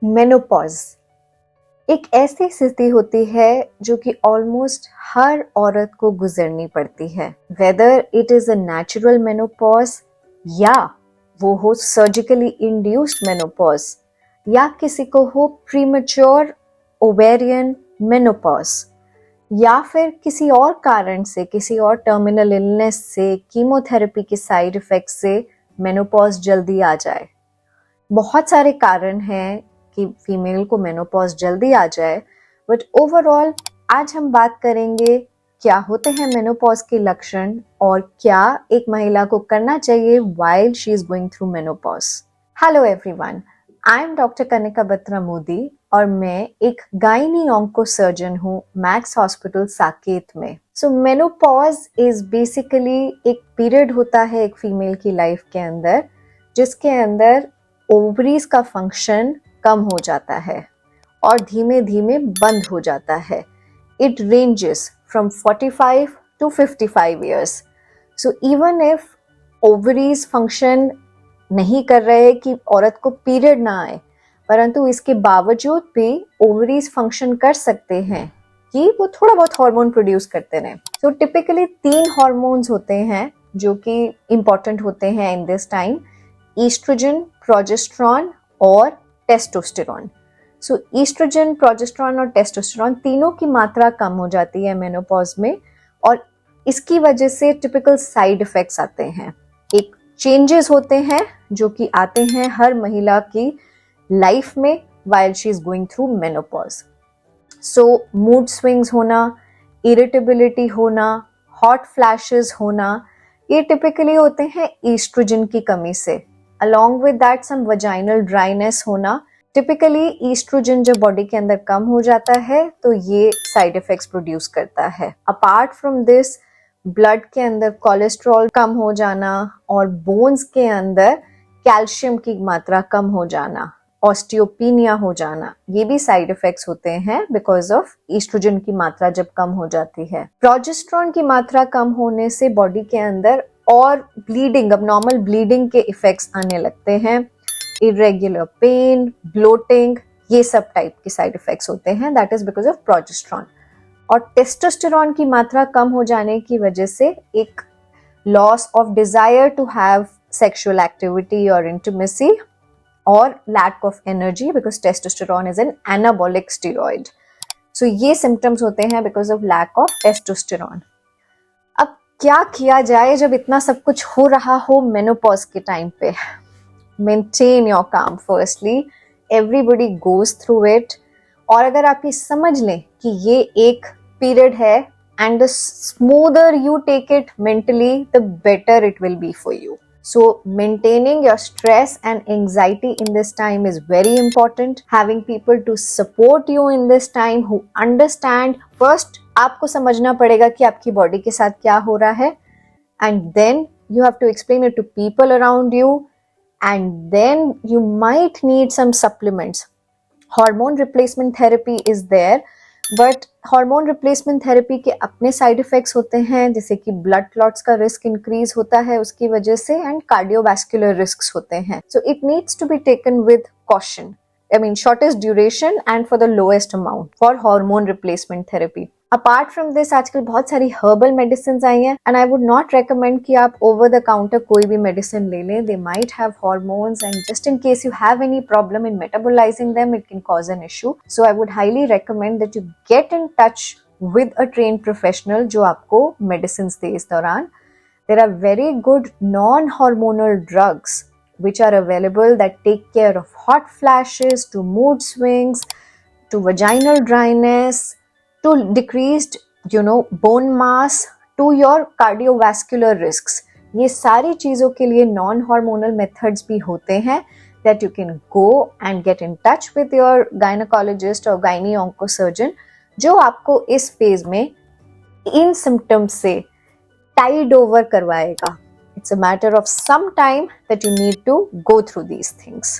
Menopause एक ऐसी स्थिति होती है जो कि ऑलमोस्ट हर औरत को गुजरनी पड़ती है, whether it is a natural menopause या वो हो सर्जिकली इंड्यूस्ड मेनोपॉज या किसी को हो प्रीमेच्योर ओवेरियन मेनोपॉज या फिर किसी और कारण से, किसी और टर्मिनल इलनेस से, कीमोथेरेपी के साइड इफेक्ट से मेनोपॉज जल्दी आ जाए। बहुत सारे कारण हैं कि फीमेल को मेनोपॉज जल्दी आ जाए, बट ओवरऑल आज हम बात करेंगे क्या होते हैं मेनोपॉज के लक्षण और क्या एक महिला को करना चाहिए while she is going through menopause. Hello everyone, I am doctor Kanika Batra Modi और मैं एक गायनी ऑन्को सर्जन हूँ मैक्स हॉस्पिटल साकेत में। सो मेनोपॉज इज बेसिकली एक पीरियड होता है एक फीमेल की लाइफ के अंदर जिसके अंदर ओवरीज का फंक्शन कम हो जाता है और धीमे धीमे बंद हो जाता है। It ranges from 45 to 55 years. So even if ovaries function नहीं कर रहे कि औरत को पीरियड ना आए, परंतु इसके बावजूद भी ओवरीज फंक्शन कर सकते हैं कि वो थोड़ा बहुत हार्मोन प्रोड्यूस करते रहें। तो टिपिकली 3 हार्मोन्स होते हैं जो कि इंपॉर्टेंट होते हैं in this time: oestrogen, progesterone और टेस्टोस्टेरॉन। सो ईस्ट्रोजन, प्रोजेस्टेरॉन और टेस्टोस्टेरॉन तीनों की मात्रा कम हो जाती है मेनोपॉज में और इसकी वजह से टिपिकल साइड इफेक्ट्स आते हैं। एक चेंजेस होते हैं जो कि आते हैं हर महिला की लाइफ में while she is going through menopause. So mood swings होना, इरिटेबिलिटी होना, हॉट फ्लैशेस होना, ये टिपिकली होते हैं ईस्ट्रोजन की कमी से। Along with that some vaginal dryness होना। टिपिकली ईस्ट्रोजन जब बॉडी के अंदर कम हो जाता है तो ये साइड इफेक्ट्स प्रोड्यूस करता है। अपार्ट फ्रॉम दिस, ब्लड के अंदर कोलेस्ट्रॉल कम हो जाना और बोन्स के अंदर कैल्शियम की मात्रा कम हो जाना, ऑस्टियोपीनिया हो जाना, ये भी साइड इफेक्ट्स होते हैं बिकॉज ऑफ ईस्ट्रोजन की मात्रा जब कम हो जाती है। प्रोजेस्टेरॉन की मात्रा कम होने से बॉडी के अंदर और ब्लीडिंग, अबनॉर्मल ब्लीडिंग के इफेक्ट्स आने लगते हैं। इरेगुलर पेन, ब्लोटिंग, ये सब टाइप के साइड इफेक्ट्स होते हैं, that is because of progesterone. और टेस्टोस्टेरॉन की मात्रा कम हो जाने की वजह से एक loss of desire to have sexual activity और इंटिमेसी और lack of energy because testosterone is an anabolic steroid. So ये सिम्टम्स होते हैं because of lack of testosterone. अब क्या किया जाए जब इतना सब कुछ हो रहा हो मेनोपॉज के टाइम पे? मेंटेन योर काम firstly, everybody goes through it. और अगर आप ये समझ लें कि ये एक पीरियड है and the smoother you take it mentally the better it will be for you. So maintaining your stress and anxiety in this time is very important. Having people to support you in this time who understand. First, आपको समझना पड़ेगा कि आपकी body के साथ क्या हो रहा है, and then you have to explain it to people around you, and then you might need some supplements. Hormone replacement therapy is there, but hormone replacement therapy के अपने साइड इफेक्ट्स होते हैं, जैसे कि ब्लड क्लॉट्स का risk increase होता है उसकी वजह से एंड कार्डियोवैस्कुलर रिस्क्स होते हैं। So it needs to be taken with caution, I mean shortest duration and for the lowest amount for hormone replacement therapy. Apart from this, आजकल बहुत सारी herbal medicines आई हैं and I would not recommend कि आप over the counter कोई भी medicine ले लें. They might have hormones and just in case you have any problem in metabolizing them, it can cause an issue. So I would highly recommend that you get in touch with a trained professional जो आपको medicines दे इस दौरान. There are very good non-hormonal drugs which are available that take care of hot flashes, to mood swings, to vaginal dryness, to decreased, bone mass, to your cardiovascular risks. ये सारी चीज़ों के लिए non-hormonal methods भी होते हैं that you can go and get in touch with your gynecologist or gynae oncosurgeon जो आपको इस फेज में इन symptoms से tide over करवाएगा. It's a matter of some time that you need to go through these things.